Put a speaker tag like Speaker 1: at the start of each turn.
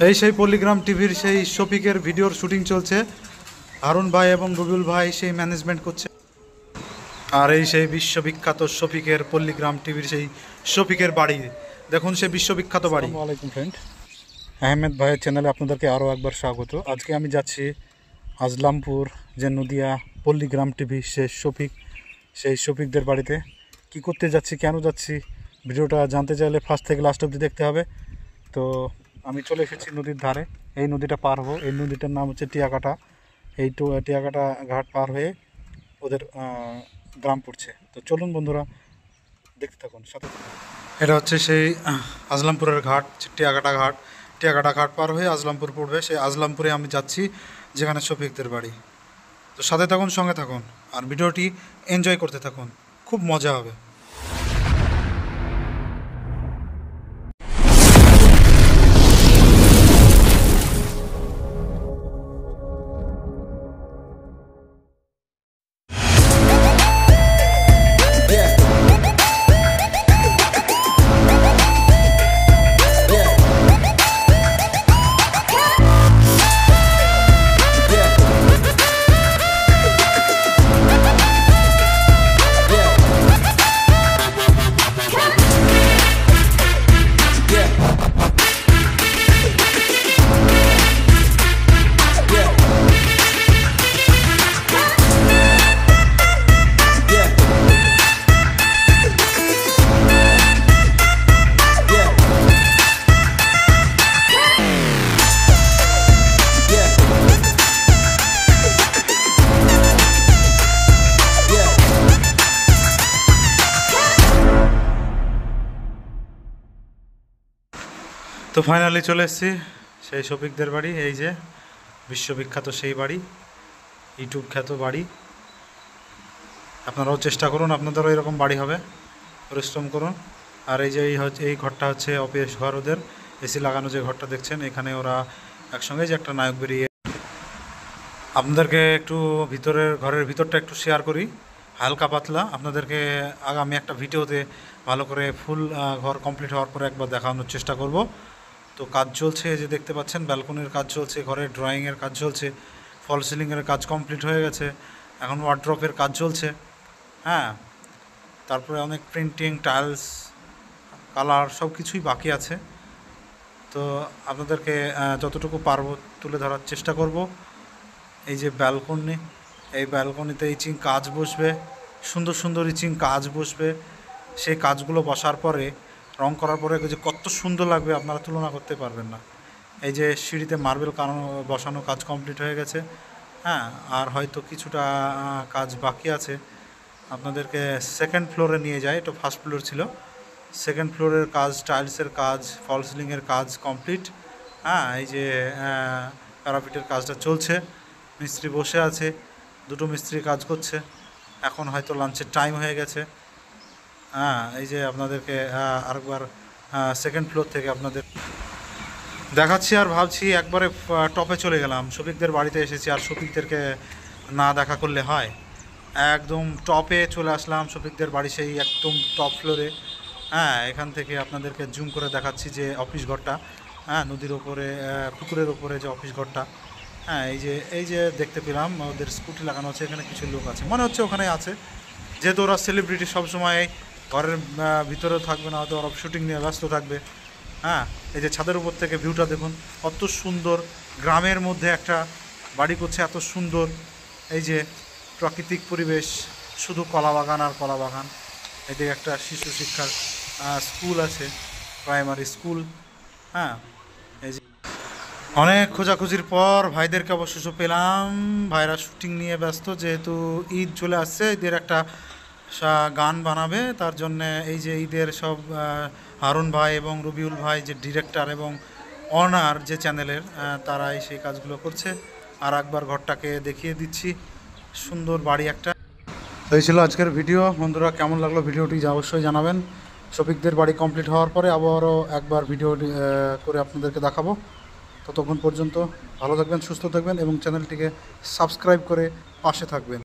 Speaker 1: এই সেই পল্লিগ্রাম টিভির সেই শফিকের ভিডিওর শুটিং চলছে। হারুন ভাই এবং রবিউল ভাই সেই ম্যানেজমেন্ট করছে। আর এই সেই বিশ্ববিখ্যাত শফিকের পল্লিগ্রাম টিভির সেই শফিকের বাড়ি, দেখুন সে বিশ্ববিখ্যাত বাড়ি। আসসালামু আলাইকুম ফ্রেন্ড, আহমেদ ভাইয়ের চ্যানেলে আপনাদেরকে আরও একবার স্বাগত। আজকে আমি যাচ্ছি আজলামপুর, যে নদিয়া পল্লিগ্রাম টিভি সেই শফিকদের বাড়িতে। কি করতে যাচ্ছি, কেন যাচ্ছি, ভিডিওটা জানতে চাইলে ফার্স্ট থেকে লাস্ট অবধি দেখতে হবে। তো আমি চলে এসেছি নদীর ধারে। এই নদীটা পার হবো। এই নদীটার নাম হচ্ছে টিয়াকাটা। এই টিয়াকাটা ঘাট পার হয়ে ওদের গ্রাম পড়ছে। তো চলুন বন্ধুরা, দেখতে থাকুন, সাথে থাকুন। এটা হচ্ছে সেই আজলামপুরের ঘাট, টিয়াকাটা ঘাট পার হয়ে আজলামপুর পড়বে। সেই আজলামপুরে আমি যাচ্ছি, যেখানে শফিকদের বাড়ি। তো সাথে থাকুন, সঙ্গে থাকুন, আর ভিডিওটি এনজয় করতে থাকুন, খুব মজা হবে। তো ফাইনালি চলে এসেছি সেই শফিকদের বাড়ি। এই যে বিশ্ববিখ্যাত সেই বাড়ি, ইউটিউব খ্যাত বাড়ি। আপনারাও চেষ্টা করুন, আপনাদেরও এরকম বাড়ি হবে, পরিশ্রম করুন। আর এই যে এই ঘরটা হচ্ছে অফিস ঘর ওদের। এসি লাগানো যে ঘরটা দেখছেন, এখানে ওরা একসঙ্গে যে একটা নায়ক বেরিয়ে। আপনাদেরকে একটু ঘরের ভিতরটা একটু শেয়ার করি, হালকা পাতলা। আপনাদেরকে আগামী একটা ভিডিওতে ভালো করে ফুল ঘর কমপ্লিট হওয়ার পরে একবার দেখানোর চেষ্টা করব। তো কাজ চলছে, যে দেখতে পাচ্ছেন ব্যালকনির কাজ চলছে, ঘরের ড্রয়িংয়ের কাজ চলছে, ফল সিলিংয়ের কাজ কমপ্লিট হয়ে গেছে, এখন ওয়ার্ড্রপের কাজ চলছে। হ্যাঁ, তারপরে অনেক প্রিন্টিং, টাইলস, কালার সব কিছুই বাকি আছে। তো আপনাদেরকে যতটুকু পারবো তুলে ধরার চেষ্টা করব। এই যে ব্যালকনি, এই ব্যালকনিতে ইচিং কাজ বসবে, সুন্দর সুন্দর ইচিং কাজ বসবে। সেই কাজগুলো বসার পরে, রং করার পরে যে কত সুন্দর লাগবে আপনারা তুলনা করতে পারবেন না। এই যে সিঁড়িতে মার্বেল বসানো কাজ কমপ্লিট হয়ে গেছে। হ্যাঁ, আর হয়তো কিছুটা কাজ বাকি আছে। আপনাদেরকে সেকেন্ড ফ্লোরে নিয়ে যায়, এটা ফার্স্ট ফ্লোর ছিল। সেকেন্ড ফ্লোরের কাজ, টাইলসের কাজ, ফল সিলিংয়ের কাজ কমপ্লিট। হ্যাঁ, এই যে প্যারাপিটের কাজটা চলছে, মিস্ত্রি বসে আছে, দুটো মিস্ত্রি কাজ করছে। এখন হয়তো লাঞ্চের টাইম হয়ে গেছে। হ্যাঁ, এই যে আপনাদেরকে আরেকবার সেকেন্ড ফ্লোর থেকে আপনাদের দেখাচ্ছি। আর ভাবছি একবারে টপে চলে গেলাম, শফিকদের বাড়িতে এসেছি, আর শফিকদেরকে না দেখা করলে হয়। একদম টপে চলে আসলাম শফিকদের বাড়ি, সেই একদম টপ ফ্লোরে। হ্যাঁ, এখান থেকে আপনাদেরকে জুম করে দেখাচ্ছি যে অফিস ঘরটা। হ্যাঁ, নদীর ওপরে, পুকুরের ওপরে যে অফিস ঘরটা। হ্যাঁ, এই যে দেখতে পেলাম ওদের স্কুটি লাগানো আছে, এখানে কিছু লোক আছে, মনে হচ্ছে ওখানে আছে। যেহেতু ওরা সেলিব্রিটি, সবসময় ঘরের ভিতরেও থাকবে না, হয়তো ওরা শুটিং নিয়ে ব্যস্ত থাকবে। হ্যাঁ, এই যে ছাদের উপর থেকে ভিউটা দেখুন, কত সুন্দর। গ্রামের মধ্যে একটা বাড়ি করছে, এত সুন্দর। এই যে প্রাকৃতিক পরিবেশ, শুধু কলা বাগান আর কলা বাগান। এদিকে একটা শিশু শিক্ষার স্কুল আছে, প্রাইমারি স্কুল। হ্যাঁ, এই যে অনেক খোঁজাখুঁজির পর ভাইদেরকে অবশেষে পেলাম। ভাইরা শুটিং নিয়ে ব্যস্ত, যেহেতু ঈদ চলে আসছে, ঈদের একটা গান বানাবে, তার জন্যে এই যে ঈদের সব হারুন ভাই এবং রবিউল ভাই, যে ডিরেক্টর এবং অনার যে চ্যানেলের, তারাই সেই কাজগুলো করছে। আর একবার ঘরটাকে দেখিয়ে দিচ্ছি, সুন্দর বাড়ি একটা। এই ছিল আজকের ভিডিও। বন্ধুরা, কেমন লাগলো ভিডিওটি অবশ্যই জানাবেন। শফিকদের বাড়ি কমপ্লিট হওয়ার পরে আবারও একবার ভিডিও করে আপনাদেরকে দেখাবো। ততক্ষণ পর্যন্ত ভালো থাকবেন, সুস্থ থাকবেন এবং চ্যানেলটিকে সাবস্ক্রাইব করে পাশে থাকবেন।